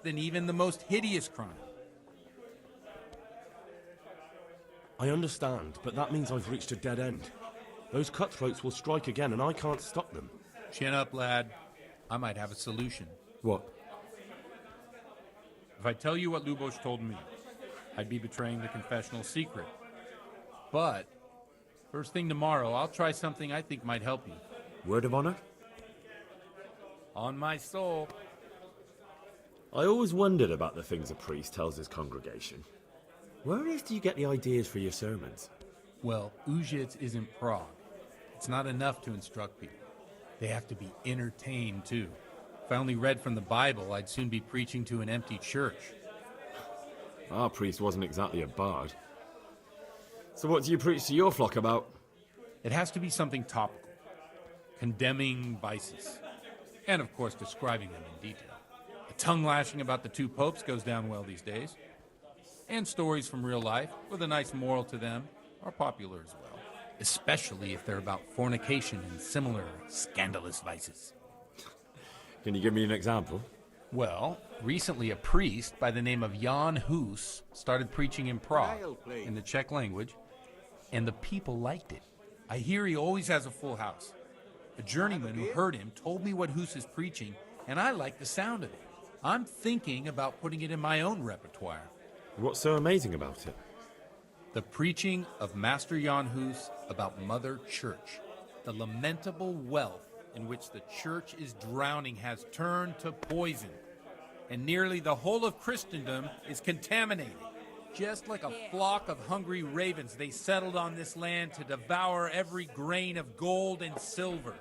than even the most hideous crime. I understand, but that means I've reached a dead end. Those cutthroats will strike again, and I can't stop them. Chin up, lad. I might have a solution. What? If I tell you what Lubos told me, I'd be betraying the confessional secret. But first thing tomorrow, I'll try something I think might help you. Word of honor? On my soul. I always wondered about the things a priest tells his congregation. Where on earth do you get the ideas for your sermons? Well, Ujits isn't Prague. It's not enough to instruct people. They have to be entertained, too. If I only read from the Bible, I'd soon be preaching to an empty church. Our priest wasn't exactly a bard. So what do you preach to your flock about? It has to be something topical, condemning vices, and of course describing them in detail. A tongue lashing about the two popes goes down well these days, and stories from real life with a nice moral to them are popular as well, especially if they're about fornication and similar scandalous vices. Can you give me an example? Well, recently a priest by the name of Jan Hus started preaching in Prague, in the Czech language, and the people liked it. I hear he always has a full house. A journeyman who heard him told me what Hus is preaching, and I like the sound of it. I'm thinking about putting it in my own repertoire. What's so amazing about it? The preaching of Master Jan Hus about Mother Church. The lamentable wealth in which the church is drowning has turned to poison, and nearly the whole of Christendom is contaminated. Just like a flock of hungry ravens, they settled on this land to devour every grain of gold and silver.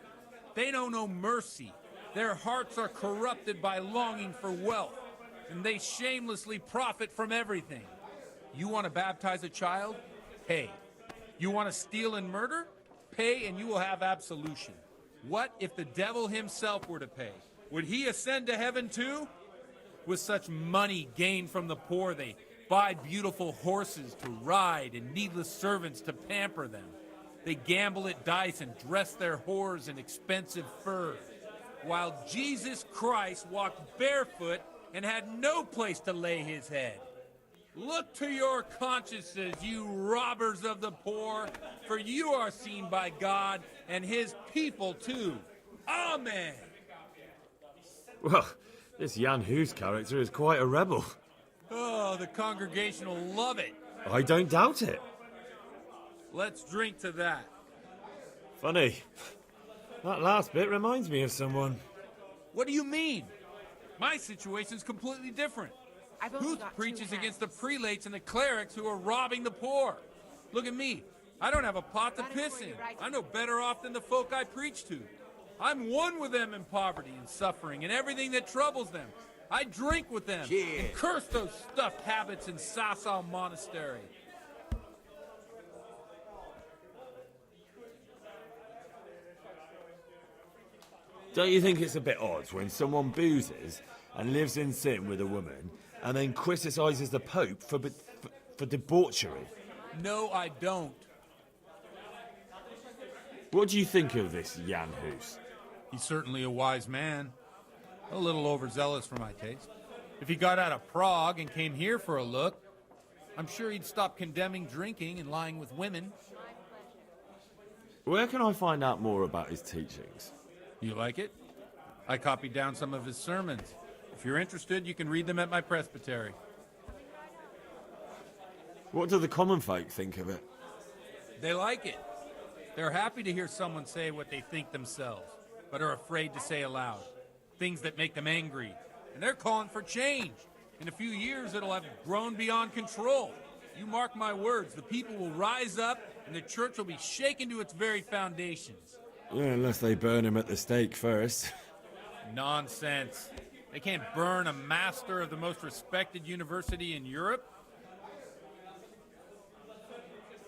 They know no mercy. Their hearts are corrupted by longing for wealth, and they shamelessly profit from everything. You want to baptize a child? Pay. You want to steal and murder? Pay and you will have absolution. What if the devil himself were to pay? Would he ascend to heaven too? With such money gained from the poor, they buy beautiful horses to ride and needless servants to pamper them. They gamble at dice and dress their whores in expensive furs, while Jesus Christ walked barefoot and had no place to lay his head. Look to your consciences, you robbers of the poor, for you are seen by God and his people too. Amen. Well, this Jan Hus character is quite a rebel. Oh, the congregation will love it. I don't doubt it. Let's drink to that. Funny. That last bit reminds me of someone. What do you mean? My situation's completely different. Who preaches against the prelates and the clerics who are robbing the poor? Look at me. I don't have a pot to piss in. I'm no better off than the folk I preach to. I'm one with them in poverty and suffering and everything that troubles them. I drink with them and curse those stuffed habits in Sasau Monastery. Don't you think it's a bit odd when someone boozes and lives in sin with a woman and then criticises the Pope for debauchery? No, I don't. What do you think of this Jan Hus? He's certainly a wise man. A little overzealous for my taste. If he got out of Prague and came here for a look, I'm sure he'd stop condemning drinking and lying with women. Where can I find out more about his teachings? You like it? I copied down some of his sermons. If you're interested, you can read them at my presbytery. What do the common folk think of it? They like it. They're happy to hear someone say what they think themselves, but are afraid to say aloud. Things that make them angry. And they're calling for change. In a few years, it'll have grown beyond control. You mark my words, the people will rise up and the church will be shaken to its very foundations. Yeah, unless they burn him at the stake first. Nonsense. They can't burn a master of the most respected university in Europe.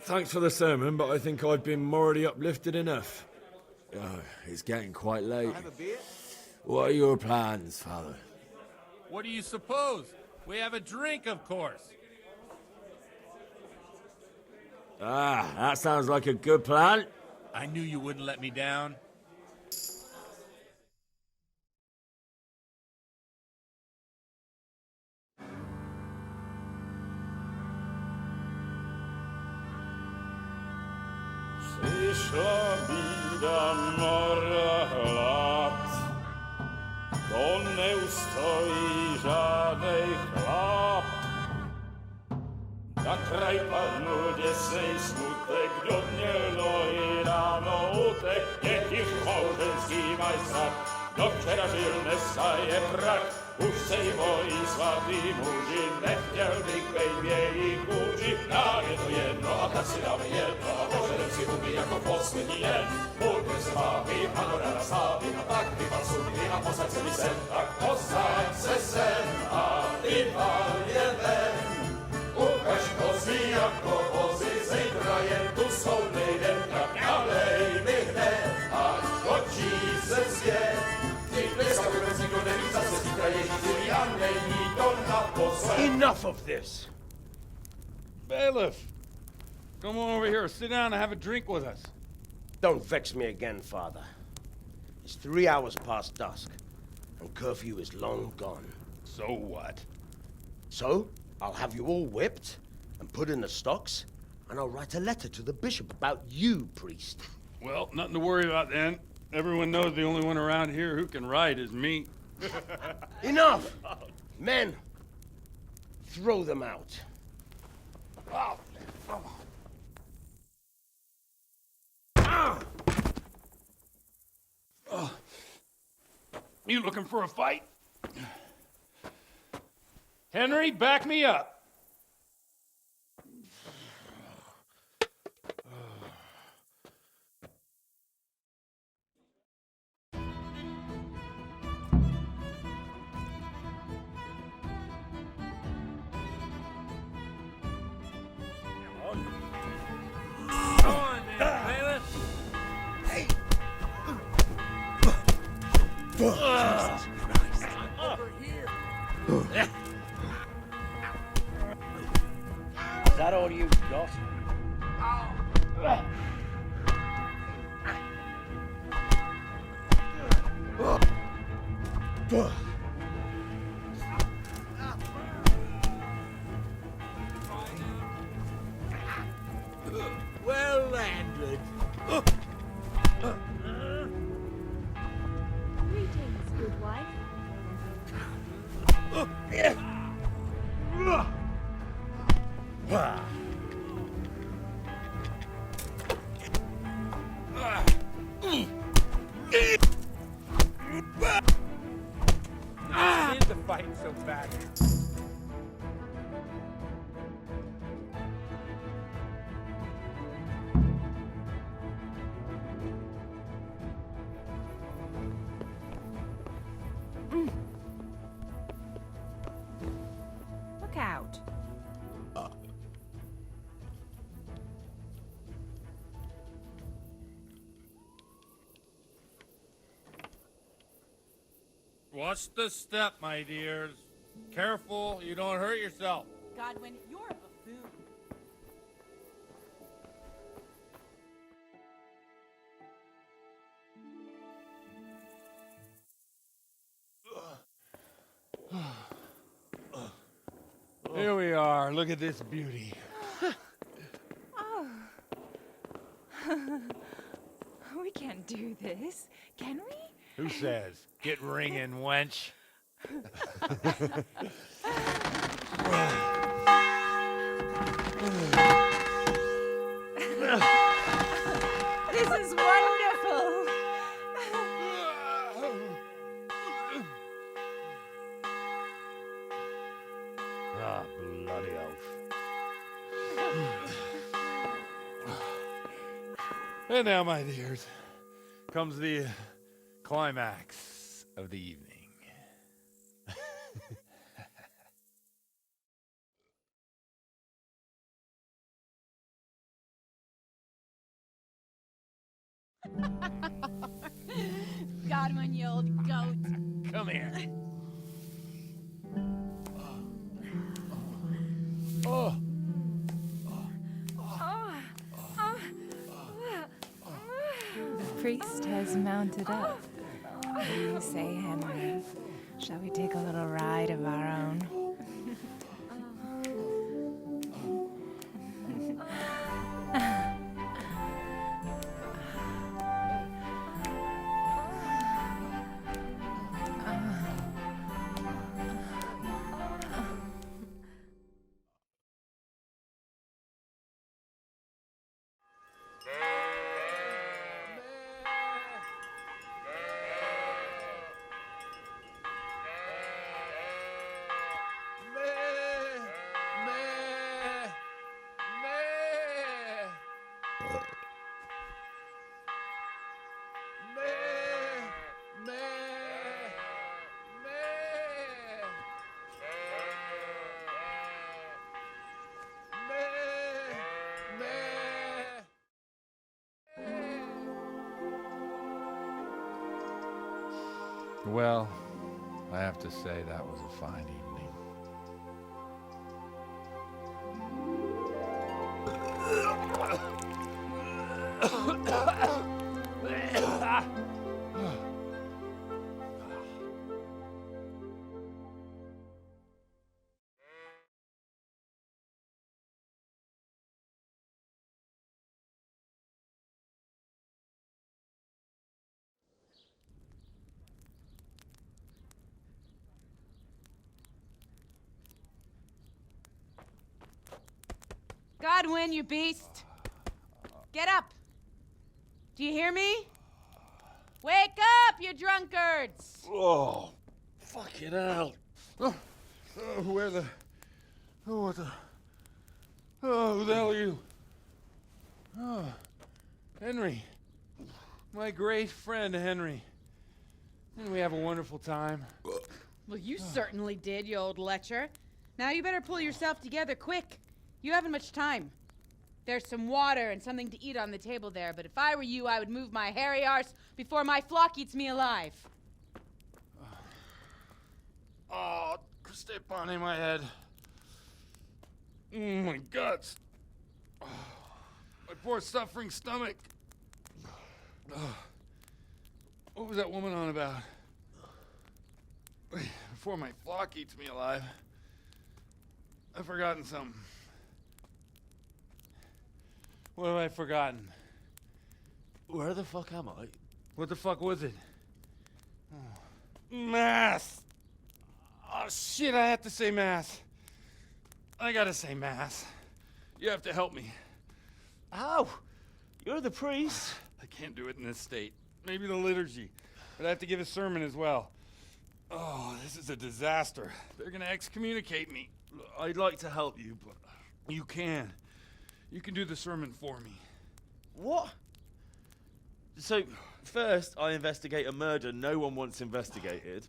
Thanks for the sermon, but I think I've been morally uplifted enough. It's getting quite late. What are your plans, Father? What do you suppose? We have a drink, of course. That sounds like a good plan. I knew you wouldn't let me down. Przyszła bida mora lat, to nie ustoi żadnej chlap. Na kraj panu dziesnej smutek, dodnielno i rano utek, niech ich małżeński majstrat, do wczera żylne staje brak. Už sejmoj svatý muži, nechtěl bych bejbě i kůži. Nám je to jedno a tak si dáme jedno a požerem si huby jako poslední den. Půjďme se bavit a do rána slávit a tak vypal sudy a posaď se mi sem. Tak posaď se sem a vypal je ven. Ukaž kozy jako vozy, zítra jen tu soudnej den. Tak nalej mi hned, ať točí se svět. Enough of this! Bailiff! Come on over here, sit down and have a drink with us. Don't vex me again, Father. It's 3 hours past dusk, and curfew is long gone. So what? So, I'll have you all whipped and put in the stocks, and I'll write a letter to the bishop about you, priest. Well, nothing to worry about then. Everyone knows the only one around here who can ride is me. Enough! Men, throw them out. You looking for a fight? Henry, back me up. Is that all you've got? Well landed. Greetings, good wife. Is the fight so bad? Look out. Watch the step, my dears. Careful, you don't hurt yourself. Godwin, you're a buffoon. Here we are. Look at this beauty. Oh. We can't do this, can we? Who says? Get ringing, wench. This is wonderful. Ah, bloody oath. And now, my dears, comes the climax of the evening. Godwin, you old goat. Come here. The priest has mounted up. What do you say, Henry? Shall we take a little ride of our own? Well, I have to say that was a fine evening. Godwin, you beast! Get up! Do you hear me? Wake up, you drunkards! Oh, fucking hell. Where the... Oh, what the... Oh, who the hell are you? Oh, Henry. My great friend, Henry. Didn't we have a wonderful time? Well, you certainly did, you old lecher. Now you better pull yourself together quick. You haven't much time. There's some water and something to eat on the table there, but if I were you, I would move my hairy arse before my flock eats me alive. Oh, step on in my head. My guts. Oh, my poor suffering stomach. Oh, what was that woman on about? Before my flock eats me alive. I've forgotten something. What have I forgotten? Where the fuck am I? What the fuck was it? Mass! Oh shit, I have to say mass. I gotta say mass. You have to help me. How? You're the priest. I can't do it in this state. Maybe the liturgy. But I have to give a sermon as well. Oh, this is a disaster. They're gonna excommunicate me. I'd like to help you, but... You can. You can do the sermon for me. What? So, first I investigate a murder no one wants investigated.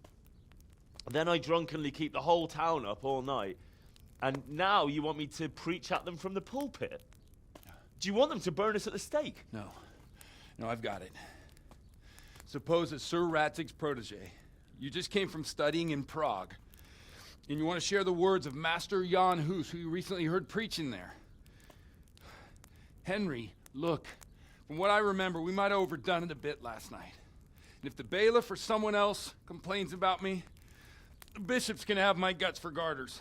Then I drunkenly keep the whole town up all night. And now you want me to preach at them from the pulpit? Do you want them to burn us at the stake? No. No, I've got it. Suppose that Sir Ratzig's protege. You just came from studying in Prague. And you want to share the words of Master Jan Hus, who you recently heard preaching there. Henry, look, from what I remember, we might have overdone it a bit last night. And if the bailiff or someone else complains about me, the bishop's gonna have my guts for garters.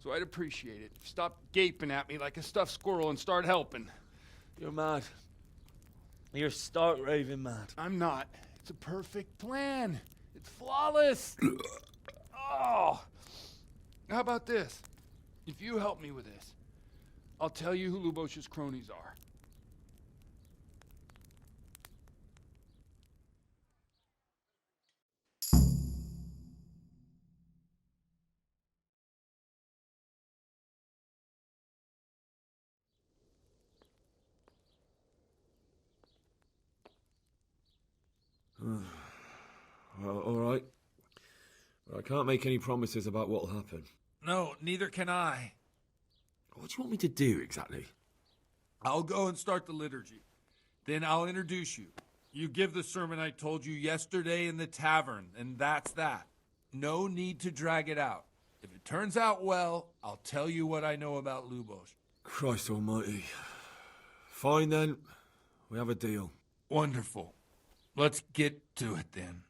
So I'd appreciate it if you stop gaping at me like a stuffed squirrel and start helping. You're mad. You're stark raving mad. I'm not. It's a perfect plan. It's flawless. Oh. How about this? If you help me with this, I'll tell you who Lubosh's cronies are. Well, all right. But I can't make any promises about what'll happen. No, neither can I. What do you want me to do exactly? I'll go and start the liturgy. Then I'll introduce you. You give the sermon I told you yesterday in the tavern, and that's that. No need to drag it out. If it turns out well, I'll tell you what I know about Lubosh. Christ almighty. Fine then. We have a deal. Wonderful. Let's get to it then.